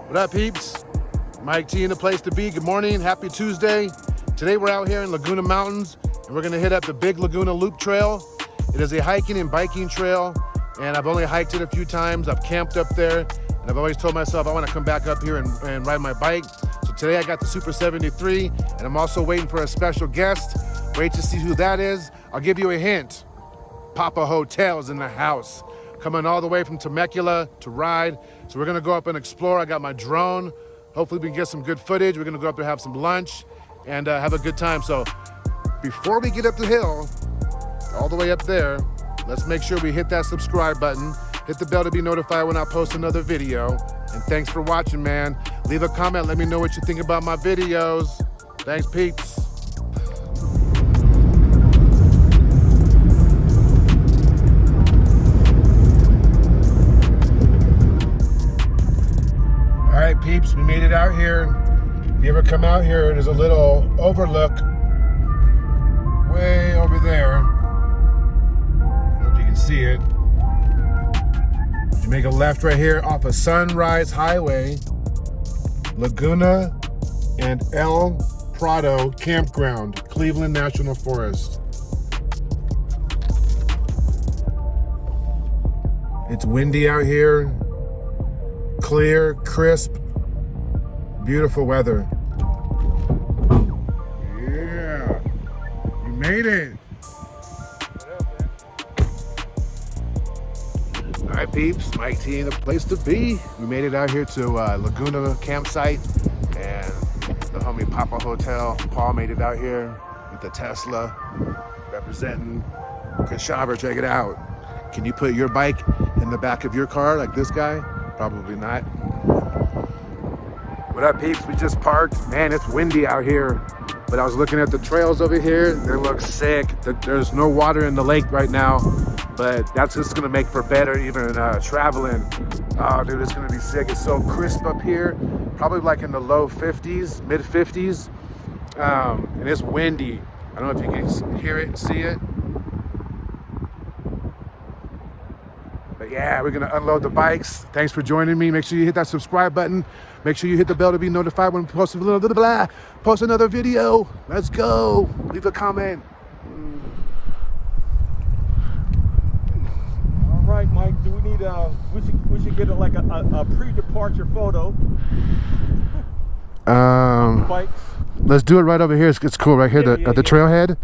What up, peeps? Mike T in the place to be. Good morning, happy Tuesday. Today we're out here in Laguna Mountains and we're gonna hit up the Big Laguna Loop Trail. It is a hiking and biking trail and I've only hiked it a few times. I've camped up there and I've always told myself I wanna come back up here and ride my bike. So today I got the Super73 and I'm also waiting for a special guest. Wait to see who that is. I'll give you a hint. Papa Hotel's in the house. Coming all the way from Temecula to ride. So we're gonna go up and explore. I got my drone. Hopefully we can get some good footage. We're gonna go up there, have some lunch, and have a good time. So before we get up the hill, all the way up there, let's make sure we hit that subscribe button, hit the bell to be notified when I post another video. And thanks for watching, man. Leave a comment, let me know what you think about my videos. Thanks, peeps. All right, peeps, we made it out here. If you ever come out here, there's a little overlook way over there. I don't know if you can see it. You make a left right here off of Sunrise Highway, Laguna and El Prado Campground, Cleveland National Forest. It's windy out here. Clear, crisp, beautiful weather. Yeah, you made it. All right, peeps, Mike T in the place to be. We made it out here to Laguna campsite, and the homie Papa Hotel. Paul made it out here with the Tesla, representing Kashaver. Check it out. Can you put your bike in the back of your car like this guy? Probably not. What up, peeps? We just parked. Man, it's windy out here. But I was looking at the trails over here. They look sick. There's no water in the lake right now, but that's just gonna make for better even traveling. Oh, dude, it's gonna be sick. It's so crisp up here. Probably like in the low 50s, mid 50s. And it's windy. I don't know if you can hear it and see it. But yeah, we're gonna unload the bikes. Thanks for joining me. Make sure you hit that subscribe button. Make sure you hit the bell to be notified when we post another video. Let's go. Leave a comment. All right, Mike. Do we need we should get like a pre-departure photo. Bikes. Let's do it right over here. It's cool right here at the trailhead.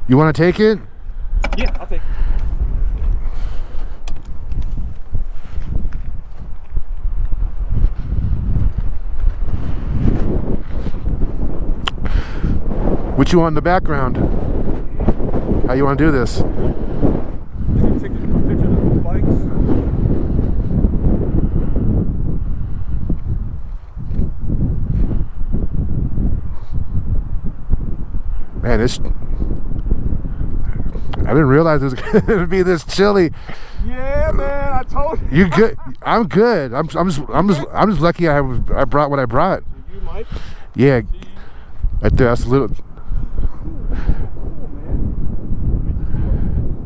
You want to take it? Yeah, I'll take it. What you want in the background? How you want to do this? Can you take a picture of those bikes? Man, I didn't realize it was gonna be this chilly. Yeah, man, I told you. You good? I'm good. I'm just lucky I brought what I brought. You, Mike? Yeah, right there. That's a little.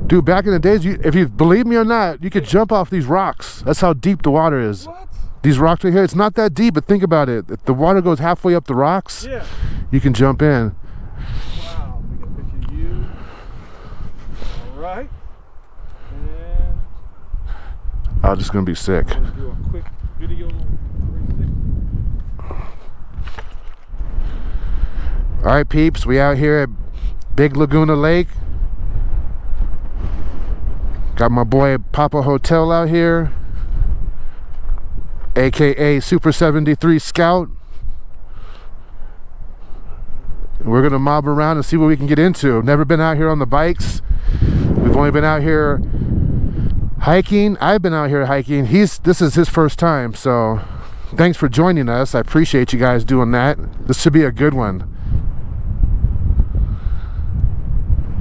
Dude, back in the days, if you believe me or not, you could jump off these rocks. That's how deep the water is. What? These rocks right here, it's not that deep, but think about it. If the water goes halfway up the rocks, yeah, you can jump in. Wow, we got a picture of you. All right. And I'm just gonna be sick. let's do a quick video. All right, peeps, we out here at Big Laguna Lake. Got my boy Papa Hotel out here, aka Super73 Scout. We're gonna mob around and see what we can get into. Never been out here on the bikes. We've only been out here hiking. I've been out here hiking. This is his first time, so thanks for joining us. I appreciate you guys doing that. This should be a good one.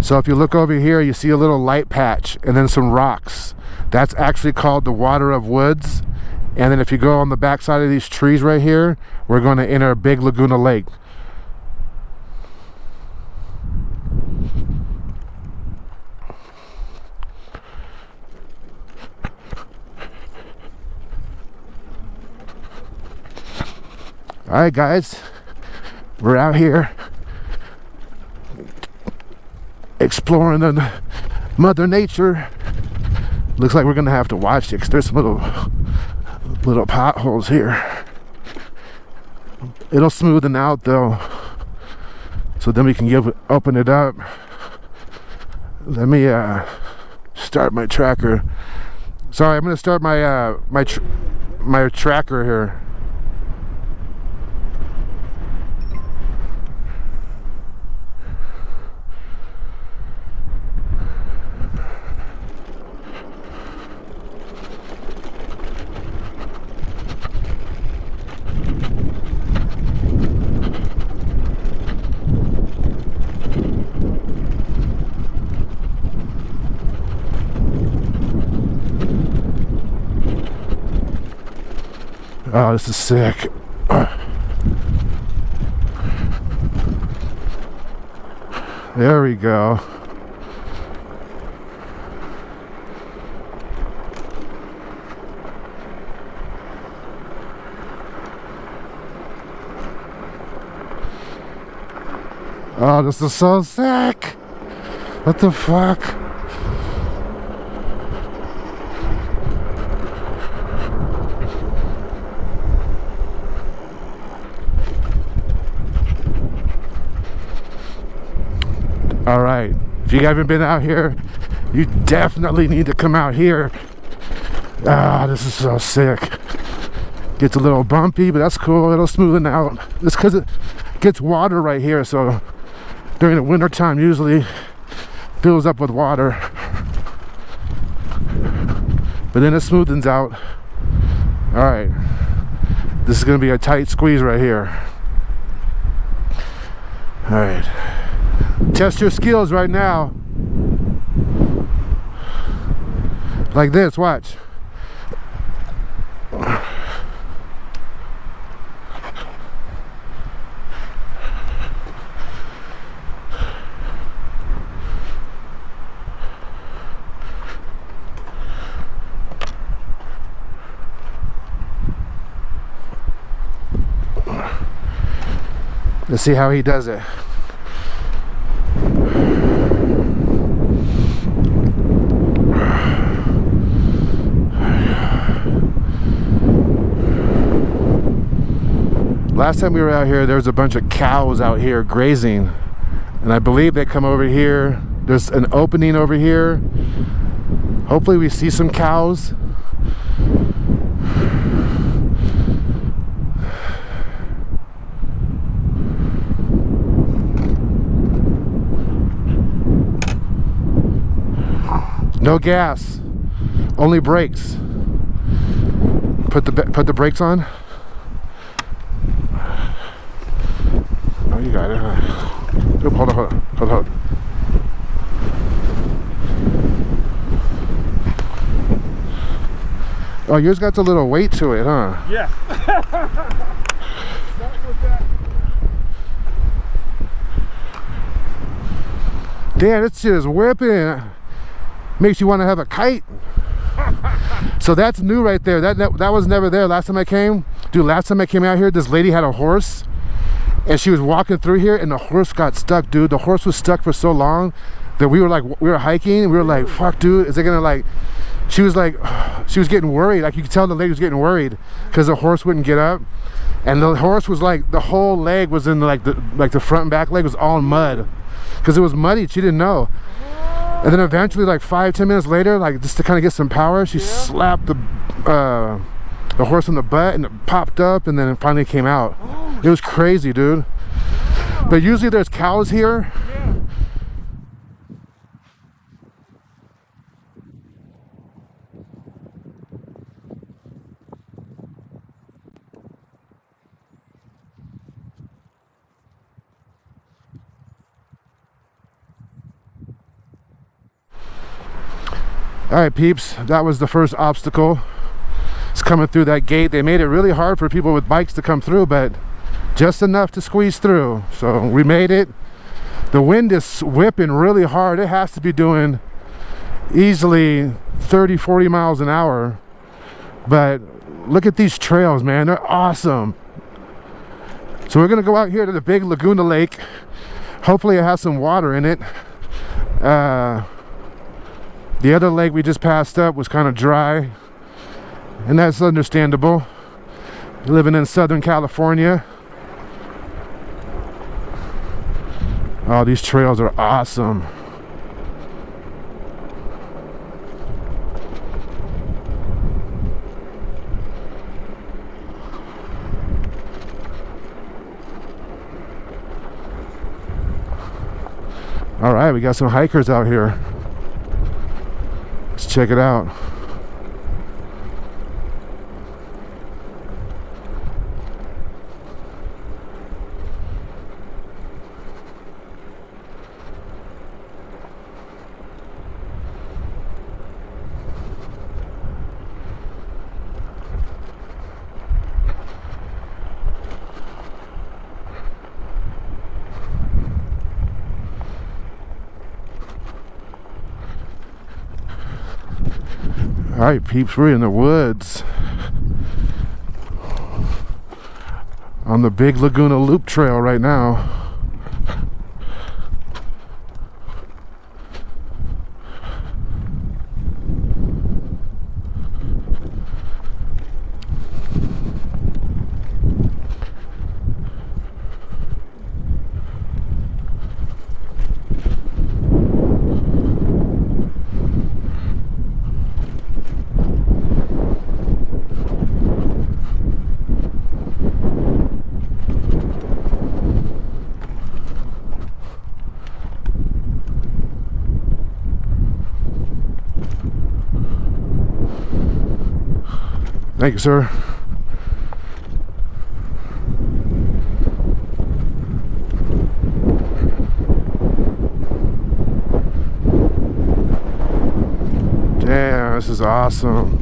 So if you look over here, you see a little light patch and then some rocks. That's actually called the Water of Woods. And then if you go on the back side of these trees right here, we're going to enter a big Laguna Lake. All right, guys, we're out here exploring the Mother Nature. Looks like we're gonna have to watch it because there's some little potholes here. It'll smoothen out though, so then we can open it up. Let me start my tracker. Sorry, I'm gonna start my my tracker here. Oh, this is sick. There we go. Oh, this is so sick. What the fuck? All right, if you haven't been out here, you definitely need to come out here. Ah, this is so sick. Gets a little bumpy, but that's cool. It'll smoothen out. It's because it gets water right here, so during the winter time usually fills up with water, but then it smoothens out. All right, this is gonna be a tight squeeze right here. All right, test your skills right now. Like this, watch. Let's see how he does it. Last time we were out here, there was a bunch of cows out here grazing, and I believe they come over here. There's an opening over here. Hopefully we see some cows. No gas, only brakes. Put the brakes on. Oh, you got it. Oop, hold on. Oh, yours got a little weight to it, huh? Yeah. Damn, this shit is whipping. Makes you want to have a kite. So that's new right there. That was never there last time I came. Dude, last time I came out here, this lady had a horse and she was walking through here and the horse got stuck, dude. The horse was stuck for so long that we were hiking and we were like, fuck, dude, is it gonna like, she was getting worried. Like, you could tell the lady was getting worried because the horse wouldn't get up. And the horse was like, the whole leg was in the front and back leg was all in mud because it was muddy. She didn't know. And then eventually, like 5-10 minutes later, like just to kind of get some power, she slapped the horse in the butt and it popped up and then it finally came out. It was crazy, dude. But usually there's cows here. All right, peeps, that was the first obstacle. It's coming through that gate. They made it really hard for people with bikes to come through, but just enough to squeeze through. So we made it. The wind is whipping really hard. It has to be doing easily 30-40 miles an hour. But look at these trails, man. They're awesome. So we're gonna go out here to the big Laguna Lake. Hopefully it has some water in it. The other lake we just passed up was kind of dry, and that's understandable. Living in Southern California. Oh, these trails are awesome. All right, we got some hikers out here. Let's check it out. All right, peeps, we're in the woods on the big Laguna Loop Trail right now. Thank you, sir. Damn, this is awesome.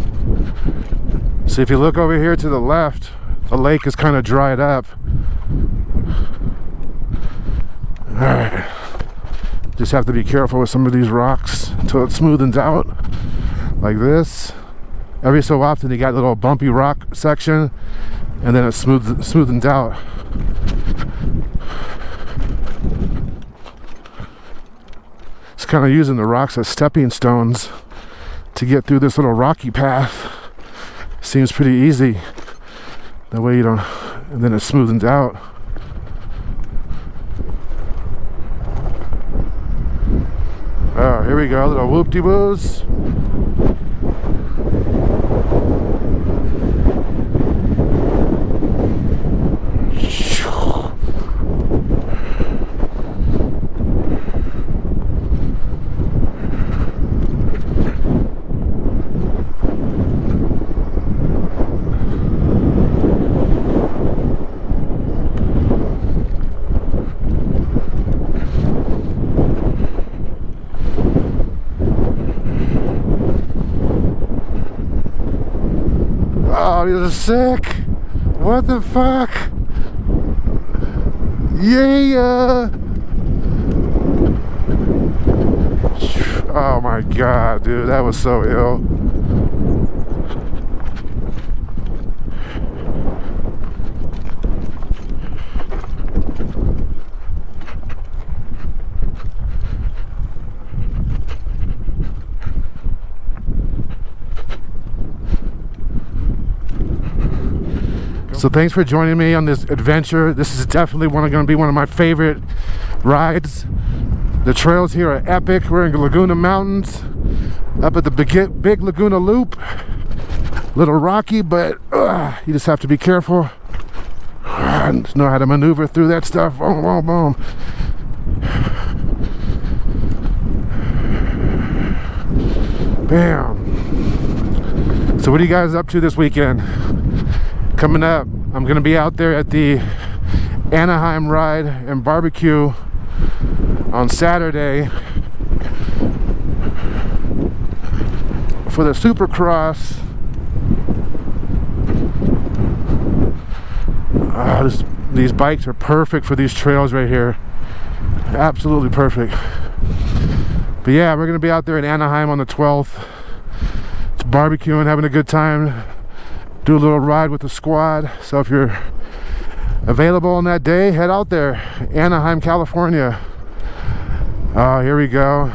So if you look over here to the left, the lake is kind of dried up. All right. Just have to be careful with some of these rocks until it smoothens out like this. Every so often you got a little bumpy rock section and then it smoothens out. It's kind of using the rocks as stepping stones to get through this little rocky path. Seems pretty easy. That way you don't, and then it smoothens out. Oh, here we go, little whoop-de-woos. Oh, these are sick. What the fuck? Yeah. Oh my god, dude, that was so ill. So thanks for joining me on this adventure. This is definitely going to be one of my favorite rides. The trails here are epic. We're in Laguna Mountains, up at the big Laguna Loop. Little rocky, but you just have to be careful. Know how to maneuver through that stuff. Boom, boom, boom. Bam. So what are you guys up to this weekend? Coming up, I'm gonna be out there at the Anaheim Ride and Barbecue on Saturday. for the Supercross. These bikes are perfect for these trails right here. Absolutely perfect. But yeah, we're gonna be out there in Anaheim on the 12th. It's barbecuing, having a good time. Do a little ride with the squad. So if you're available on that day, head out there. Anaheim, California. Oh, here we go.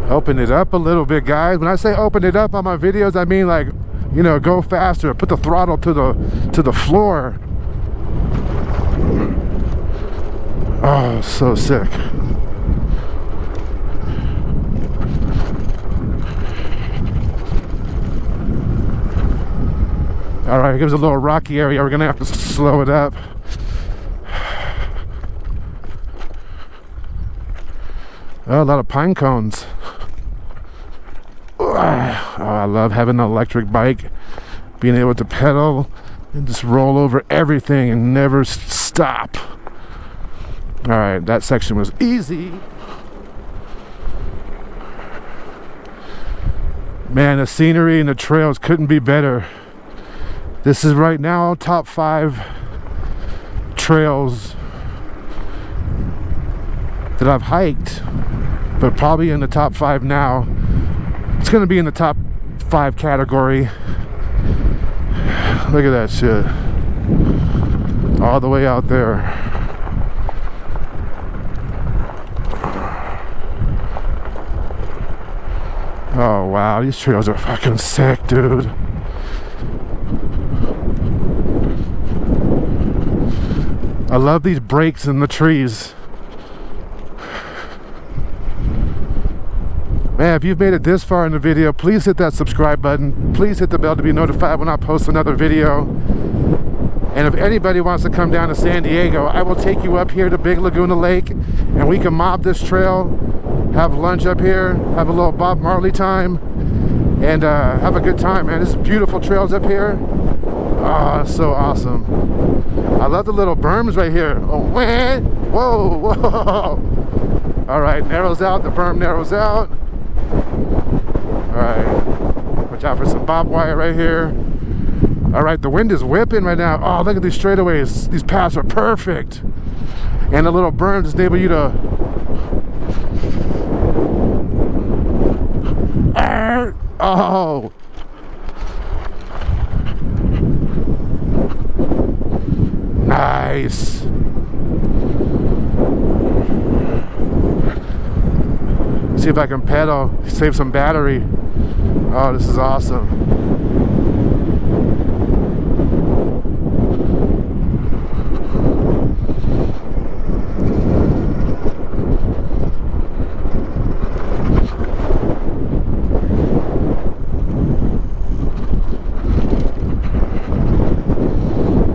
Open it up a little bit, guys. When I say open it up on my videos, I mean like, you know, go faster, put the throttle to the floor. Oh, so sick. All right, here's a little rocky area. We're gonna have to slow it up. Oh, a lot of pine cones. Oh, I love having an electric bike, being able to pedal and just roll over everything and never stop. All right, that section was easy. Man, the scenery and the trails couldn't be better. This is right now top 5 trails that I've hiked, but probably in the top 5 now. It's gonna be in the top 5 category. Look at that shit. All the way out there. Oh wow, these trails are fucking sick, dude. I love these breaks in the trees. Man, if you've made it this far in the video, please hit that subscribe button. Please hit the bell to be notified when I post another video. And if anybody wants to come down to San Diego, I will take you up here to Big Laguna Lake and we can mob this trail, have lunch up here, have a little Bob Marley time, and have a good time, man. This is beautiful trails up here. Oh, so awesome. I love the little berms right here. Oh, man. Whoa, whoa. All right, narrows out, the berm narrows out. All right, watch out for some barbed wire right here. All right, the wind is whipping right now. Oh, look at these straightaways. These paths are perfect. And the little berm just enable you to... Oh. Nice. See if I can pedal, save some battery. Oh, this is awesome.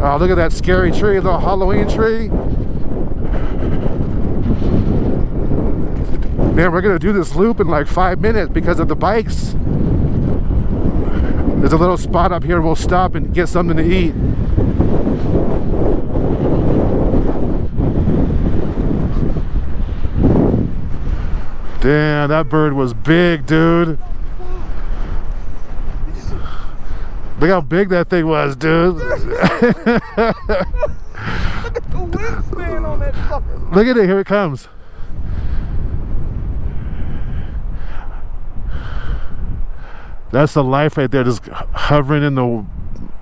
Oh, look at that scary tree, the Halloween tree. Man, we're gonna do this loop in like 5 minutes because of the bikes. There's a little spot up here we'll stop and get something to eat. Damn, that bird was big, dude. Look how big that thing was, dude. Look at the wingspan on that fucker. Look at it, here it comes. That's the life right there, just hovering in the...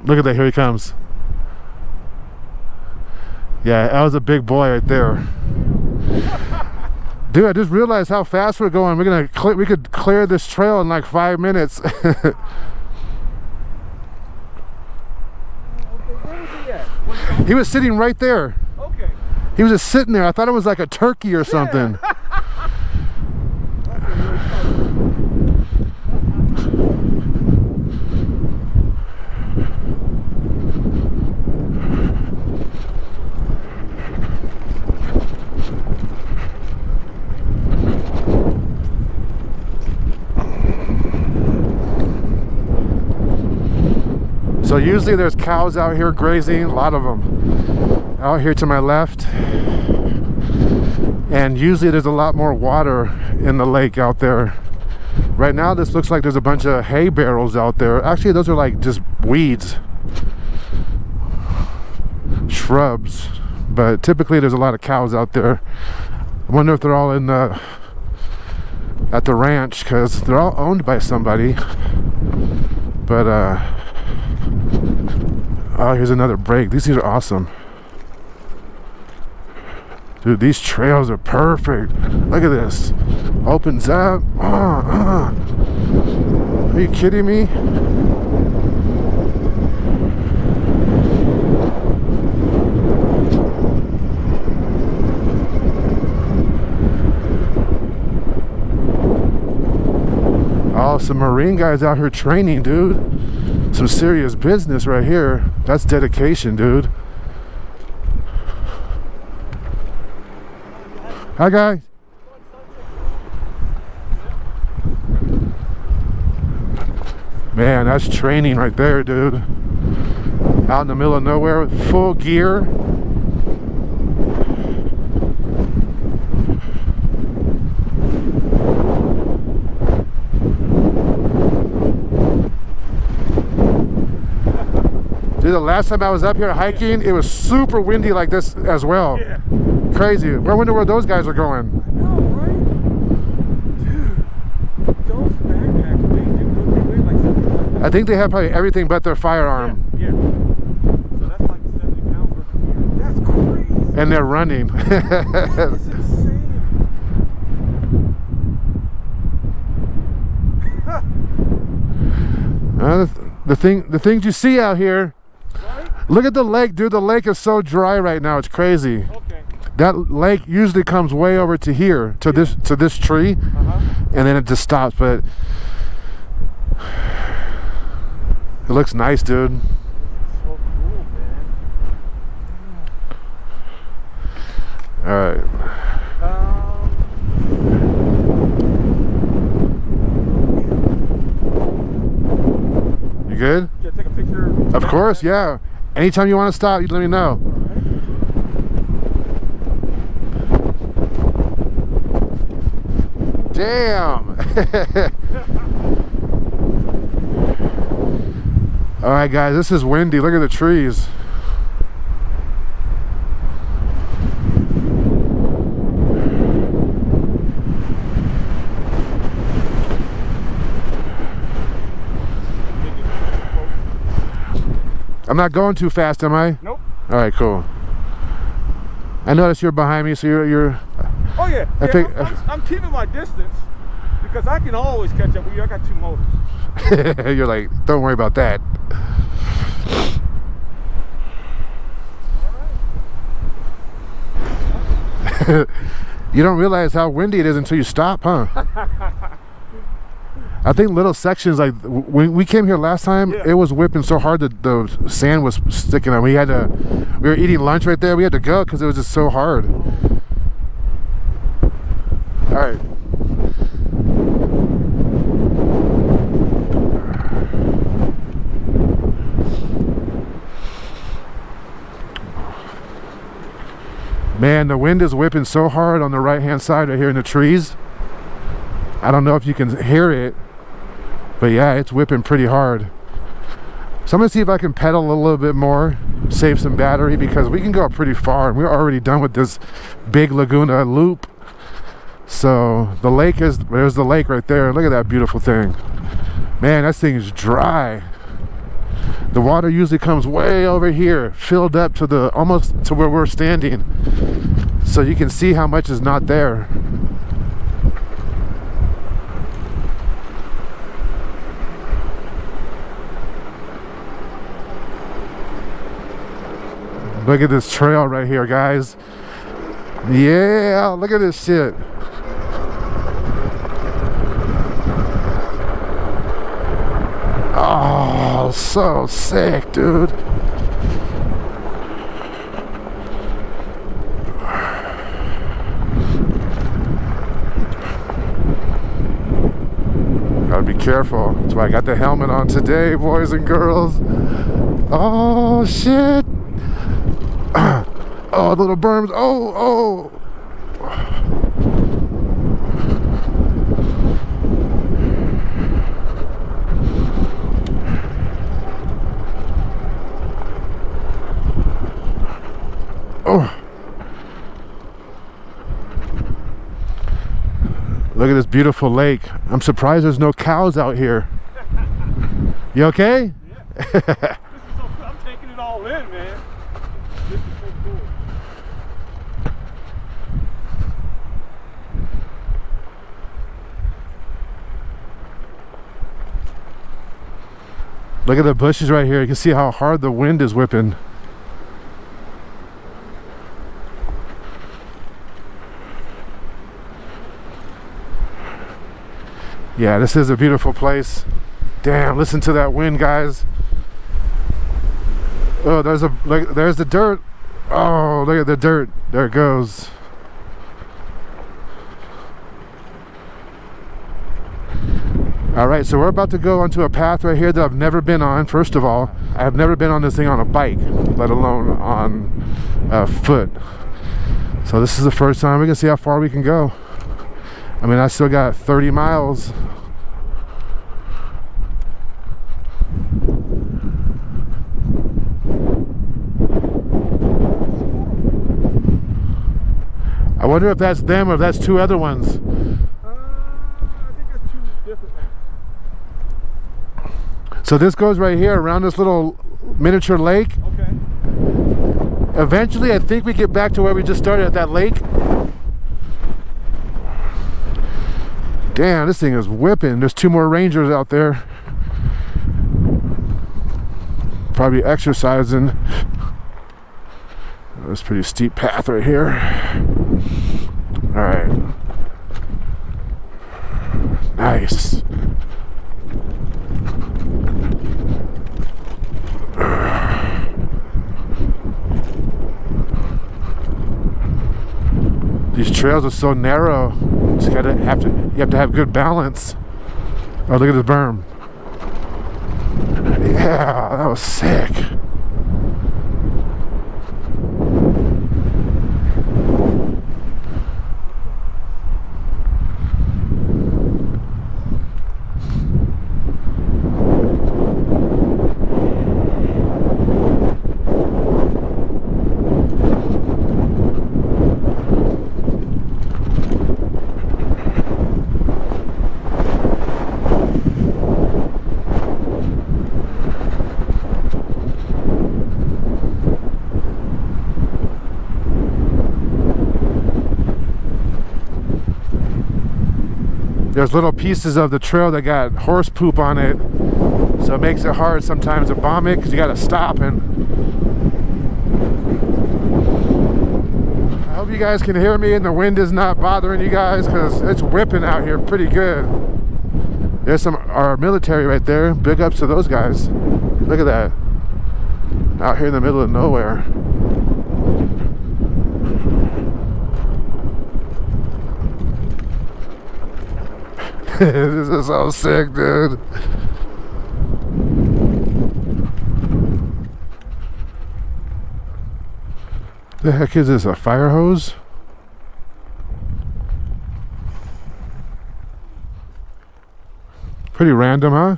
Look at that, here he comes. Yeah, that was a big boy right there. Dude, I just realized how fast we're going. We could clear this trail in like 5 minutes. He was sitting right there. Okay. He was just sitting there. I thought it was like a turkey or something. So usually there's cows out here grazing, a lot of them out here to my left. And usually there's a lot more water in the lake out there. Right now this looks like there's a bunch of hay barrels out there. Actually those are like just weeds, shrubs, but typically there's a lot of cows out there. I wonder if they're all in the at the ranch, because they're all owned by somebody. But oh, here's another break. These are awesome, dude. These trails are perfect. Look at this. Opens up. Are you kidding me? Oh, some Marine guys out here training, dude. Some serious business right here. That's dedication, dude. Hi, guys. Man, that's training right there, dude. Out in the middle of nowhere with full gear. Dude, the last time I was up here hiking, it was super windy like this as well. Yeah. Crazy. I wonder where those guys are going. I know, right? Dude, those backpacks, they weigh like 70 pounds. I think they have probably everything but their firearm. Yeah. So that's like 70 pounds worth of gear. That's crazy. And they're running. That's insane. The things you see out here. Right? Look at the lake, dude. The lake is so dry right now. It's crazy. Okay. That lake usually comes way over to here, to this tree, and then it just stops. But it looks nice, dude. So cool, man. All right. You good? Yeah, take a picture. Of course, yeah. Anytime you want to stop, you let me know. Damn. All right, guys, this is windy. Look at the trees. I'm not going too fast, am I? Nope. All right, cool. I noticed you're behind me, so you're Oh yeah. I Yeah, think I'm keeping my distance because I can always catch up with you. I got 2 motors. you're like, don't worry about that. You don't realize how windy it is until you stop, huh? I think little sections, like when we came here last time, it was whipping so hard that the sand was sticking out. We were eating lunch right there. We had to go because it was just so hard. All right. Man, the wind is whipping so hard on the right-hand side right here in the trees. I don't know if you can hear it, but yeah, it's whipping pretty hard. So I'm gonna see if I can pedal a little bit more, save some battery, because we can go pretty far and we're already done with this big Laguna loop. So the lake there's the lake right there. Look at that beautiful thing. Man, that thing is dry. The water usually comes way over here, filled up to almost to where we're standing. So you can see how much is not there. Look at this trail right here, guys. Yeah, look at this shit. Oh, so sick, dude. Gotta be careful. That's why I got the helmet on today, boys and girls. Oh, shit. Oh, little berms. Oh. Oh. Look at this beautiful lake. I'm surprised there's no cows out here. You okay? Yeah. This is so cool. I'm taking it all in, man. This is so cool. Look at the bushes right here. You can see how hard the wind is whipping. Yeah, this is a beautiful place. Damn, listen to that wind, guys. Oh, there's the dirt. Oh, look at the dirt. There it goes. All right, so we're about to go onto a path right here that I've never been on. First of all, I have never been on this thing on a bike, let alone on foot. So this is the first time. We can see how far we can go. I mean, I still got 30 miles. I wonder if that's them or if that's two other ones. I think that's two different ones. So this goes right here around this little miniature lake. Okay. Eventually, I think we get back to where we just started at that lake. Damn, this thing is whipping. There's two more rangers out there. Probably exercising. There's a pretty steep path right here. All right. Nice. These trails are so narrow. You have to have good balance. Oh, look at the berm. Yeah, that was sick. There's little pieces of the trail that got horse poop on it, so it makes it hard sometimes to bomb it because you got to stop. And I hope you guys can hear me and the wind is not bothering you guys because it's whipping out here pretty good. There's our military right there. Big ups to those guys. Look at that. Out here in the middle of nowhere. This is so sick, dude. The heck is this? A fire hose? Pretty random, huh?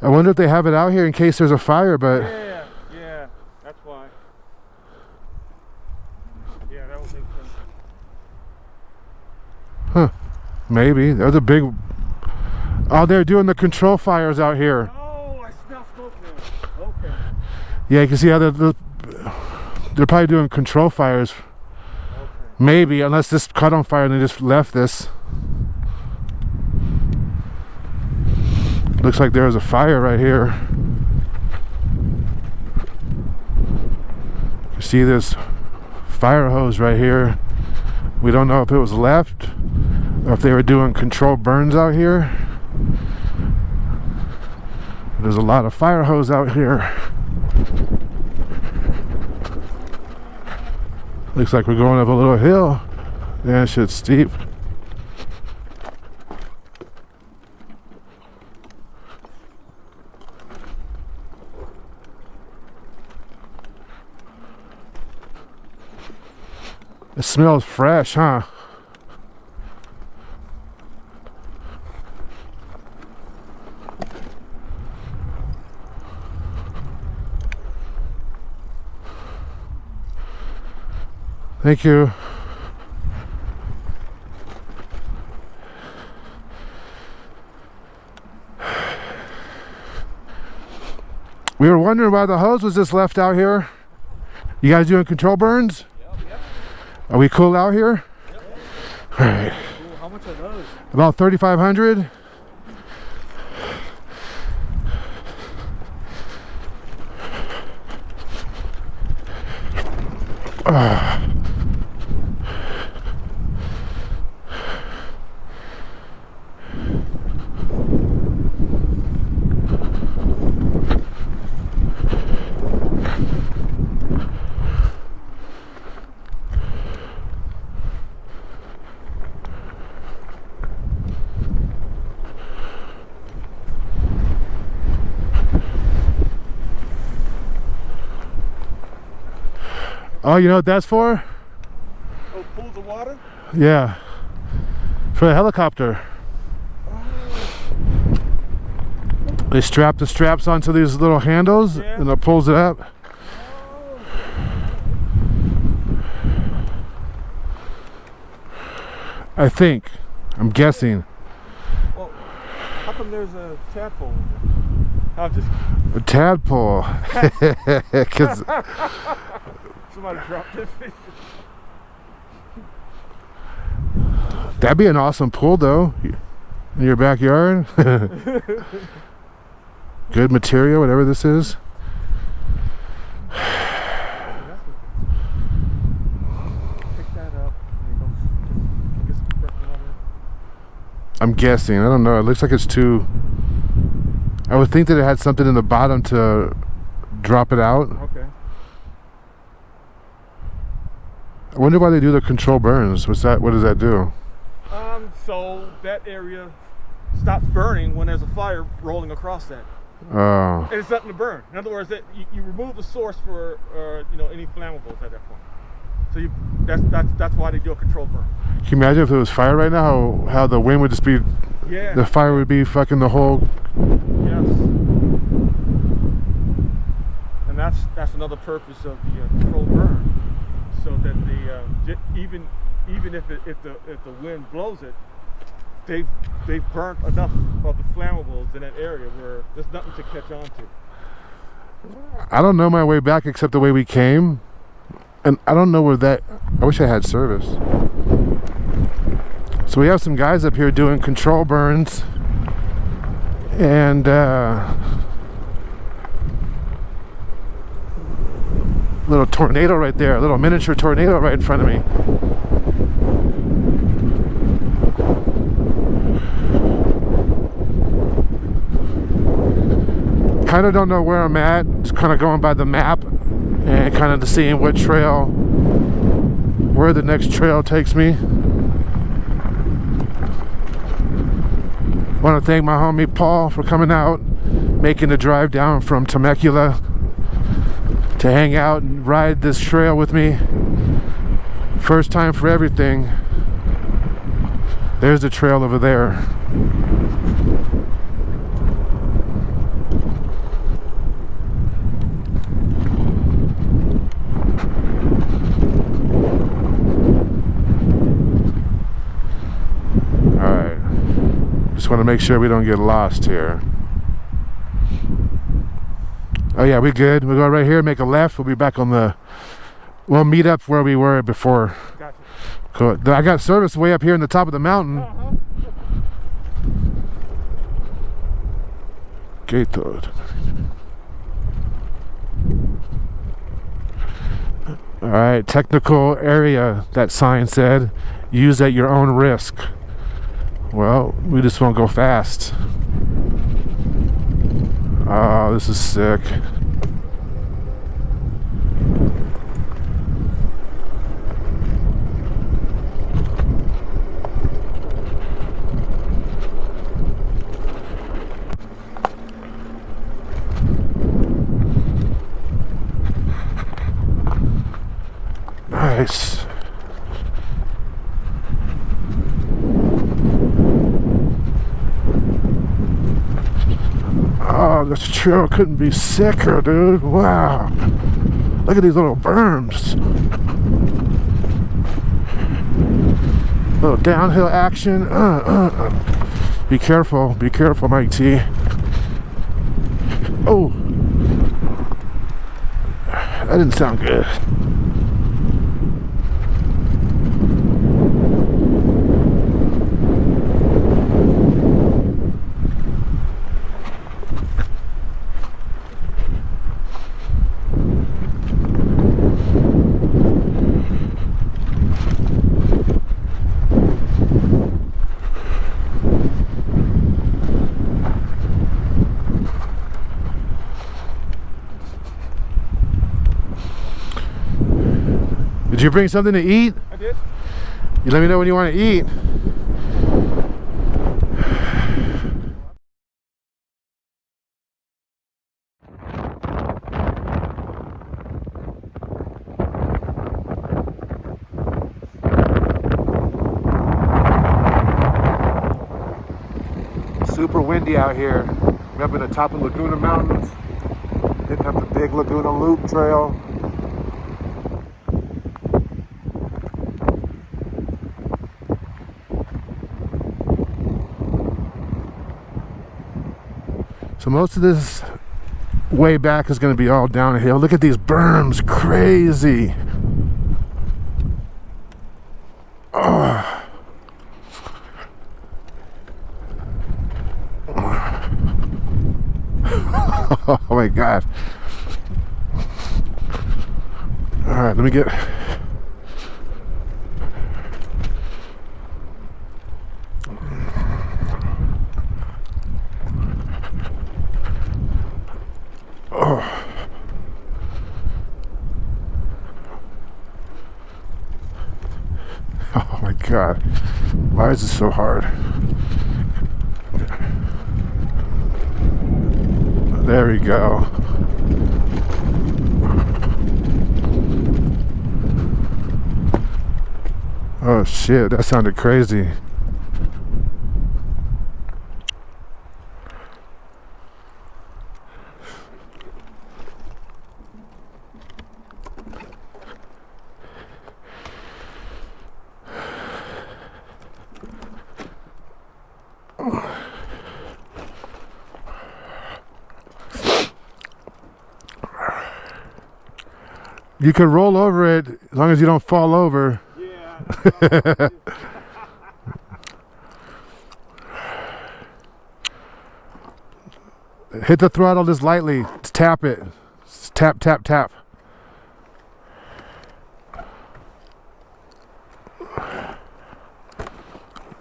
I wonder if they have it out here in case there's a fire, but Yeah, that's why. Yeah, that would make sense. huh? Maybe there's a big. Oh, they're doing the control fires out here. Oh, I smell smoke now. Okay. Yeah, you can see how they're probably doing control fires. Okay. Maybe, unless this caught on fire and they just left this. Looks like there was a fire right here. You see this fire hose right here. We don't know if it was left or if they were doing controlled burns out here. There's a lot of fire hose out here. Looks like we're going up a little hill. Yeah, shit's steep. It smells fresh, huh? Thank you. We were wondering why the hose was just left out here. You guys doing control burns? Yep. Are we cool out here? Yep. All right. Ooh, how much are those? About 3,500. Oh, you know what that's for? Oh, pools of water? Yeah. For the helicopter. They strap the straps onto these little handles, yeah, and it pulls it up. I think. I'm guessing. Well, how come there's a tadpole in there? I'm just A tadpole. 'Cause somebody dropped this fish. that'd be an awesome pool, though. In your backyard. Good material, whatever this is. Pick that up. And get some fresh water. I'm guessing. I don't know. It looks like it's too... I would think that it had something in the bottom to drop it out. Okay. I wonder why they do the control burns. What's that? What does that do? So that area stops burning when there's a fire rolling across that. Oh. And it's nothing to burn. In other words, that you remove the source for any flammables at that point. So that's why they do a control burn. Can you imagine if there was fire right now? How the wind would just be... Yeah. The fire would be fucking the whole... Yes. And that's another purpose of the control burn, so that the even if the wind blows it, they've burnt enough of the flammables in that area where there's nothing to catch on to. I don't know my way back except the way we came. And I don't know where that... I wish I had service. So we have some guys up here doing control burns. And little tornado right there. A little miniature tornado right in front of me. Kind of don't know where I'm at. Just kind of going by the map and kind of seeing what trail, where the next trail takes me. Want to thank my homie Paul for coming out, making the drive down from Temecula to hang out and ride this trail with me. First time for everything. There's the trail over there. Just want to make sure we don't get lost here. Oh yeah, we good. We'll go right here, make a left. We'll be back on the... We'll meet up where we were before. Gotcha. Cool. I got service way up here in the top of the mountain. Gatewood. Alright, technical area, that sign said. Use at your own risk. Well, we just won't go fast. Oh, this is sick. Christ. Oh, this trail couldn't be sicker, dude. Wow. Look at these little berms. Little downhill action. Be careful, Mike T. Oh. That didn't sound good. Did you bring something to eat? I did. You let me know when you want to eat. Super windy out here. We're up in the top of Laguna Mountains, hitting up the big Laguna Loop Trail. So most of this way back is going to be all downhill. Look at these berms, crazy. Oh. Oh my God. All right, let me get... Oh my God, why is this so hard? There we go. Oh shit, that sounded crazy. You can roll over it as long as you don't fall over. Yeah. Hit the throttle just lightly. Just tap it. Just tap, tap, tap.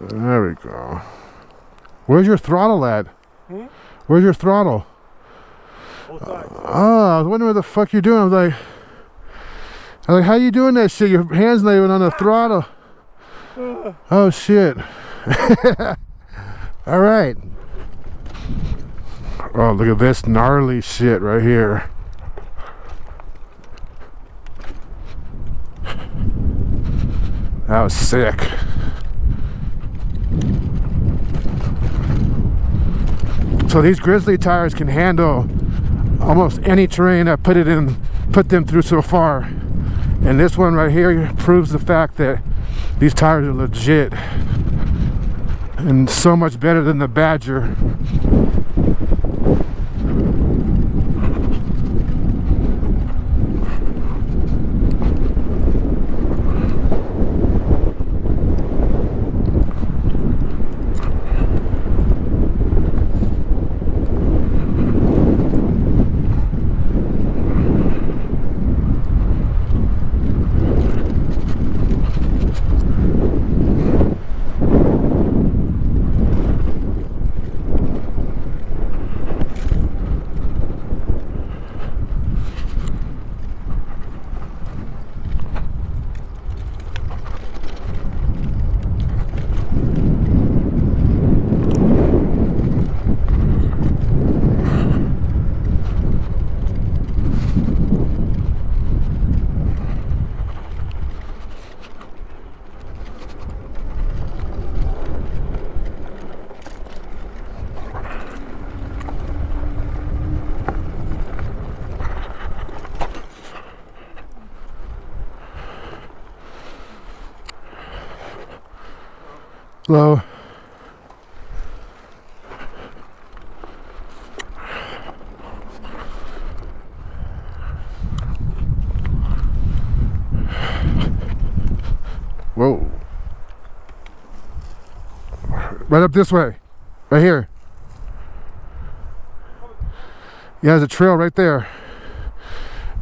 There we go. Where's your throttle at? Where's your throttle? Oh, I was wondering what the fuck you're doing. I was like, how you doing that shit? Your hand's not even on the throttle. Oh shit. All right. Oh, look at this gnarly shit right here. That was sick. So these Grizzly tires can handle almost any terrain I put them through so far. And this one right here proves the fact that these tires are legit and so much better than the Badger. Hello. Whoa. Right up this way. Right here. Yeah, there's a trail right there.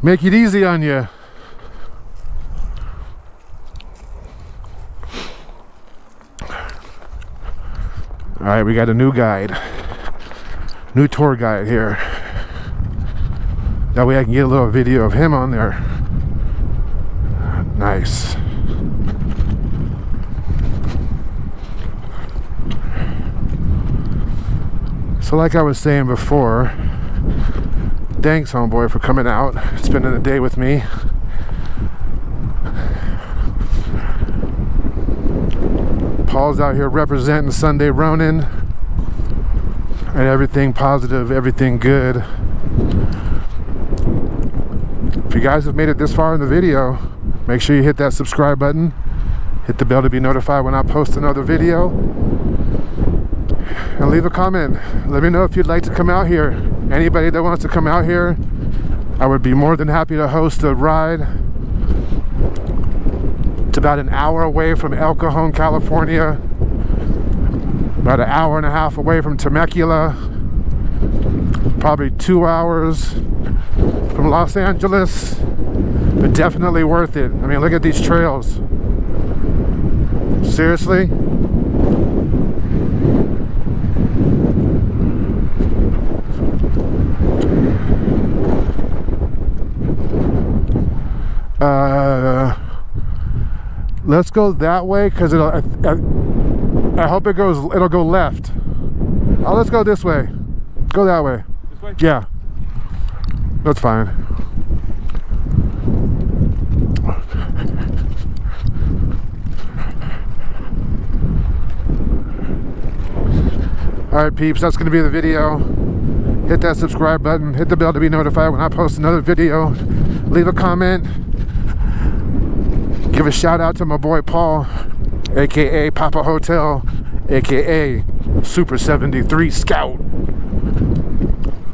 Make it easy on you. All right, we got a new guide. New tour guide here. That way I can get a little video of him on there. Nice. So like I was saying before, thanks homeboy for coming out, spending the day with me. Paul's out here representing Sunday Ronin and everything positive, everything good. If you guys have made it this far in the video, make sure you hit that subscribe button, hit the bell to be notified when I post another video, and leave a comment. Let me know if you'd like to come out here. Anybody that wants to come out here, I would be more than happy to host a ride. It's about an hour away from El Cajon, California, about an hour and a half away from Temecula, probably 2 hours from Los Angeles, but definitely worth it. I mean, look at these trails. Seriously? Let's go that way because I hope it'll go left. Oh, let's go this way. Go that way. This way? Yeah. That's fine. Alright peeps, that's going to be the video. Hit that subscribe button, hit the bell to be notified when I post another video. Leave a comment. Give a shout out to my boy Paul, aka Papa Hotel, aka Super73 Scout.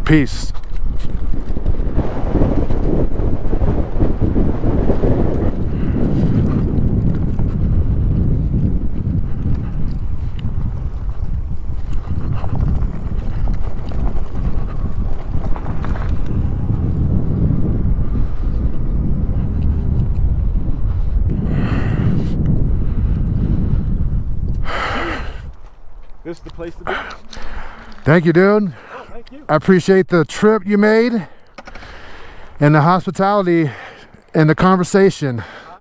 Peace. This is the place to be. Thank you, dude. Oh, thank you. I appreciate the trip you made and the hospitality and the conversation.